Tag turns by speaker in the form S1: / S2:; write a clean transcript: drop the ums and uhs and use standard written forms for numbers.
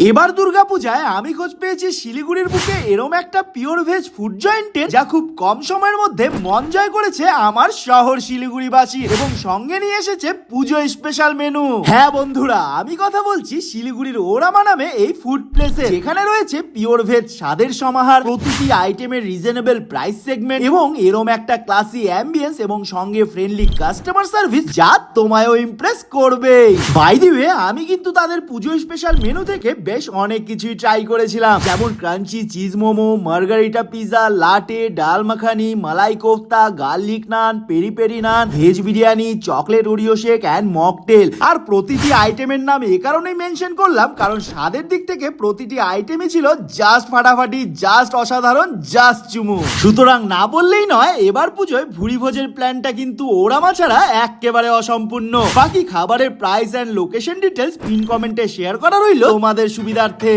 S1: এবার দুর্গাপূজায় আমি খোঁজ পেয়েছি শিলিগুড়ির বুকে এরম একটা পিওর ভেজ ফুড জয়েন্টের, যা খুব কম সময়ের মধ্যে মন জয় করেছে আমার শহর শিলিগুড়িবাসী এবং সঙ্গে নিয়ে এসেছে পুজো স্পেশাল মেনু। হ্যাঁ বন্ধুরা, আমি কথা বলছি শিলিগুড়ির ওরামা নামে এই ফুড প্লেসে, যেখানে রয়েছে পিওর ভেজ স্বাদের সমাহার, প্রতিটি আইটেমের রিজনেবল প্রাইস সেগমেন্ট এবং এরম একটা ক্লাসি অ্যাম্বিয়েন্স এবং সঙ্গে ফ্রেন্ডলি কাস্টমার সার্ভিস, যা তোমায়ও ইমপ্রেস করবে। বাই দি ওয়ে, আমি কিন্তু তাদের পুজো স্পেশাল মেনু থেকে বেশ অনেক কিছুই ট্রাই করেছিলাম, যেমন crunchy cheese momo, margarita pizza, latte, dal makhani, malai kofta, garlic naan, peri peri naan, veg biryani, chocolate Oreo shake and mocktail. আর প্রতিটি আইটেমের নাম এ কারণেই মেনশন করলাম কারণ স্বাদের দিক থেকে প্রতিটি আইটেমই ছিল জাস্ট ফাটাফাটি, জাস্ট অসাধারণ, জাস্ট চুমু। সুতরাং না বললেই নয়, এবার পুজোয় ভুরি ভোজের প্ল্যানটা কিন্তু ওরামা ছাড়া একেবারে অসম্পূর্ণ। বাকি খাবারের price and location details pin কমেন্টে শেয়ার করা রইল তোমাদের সুবিধার্থে।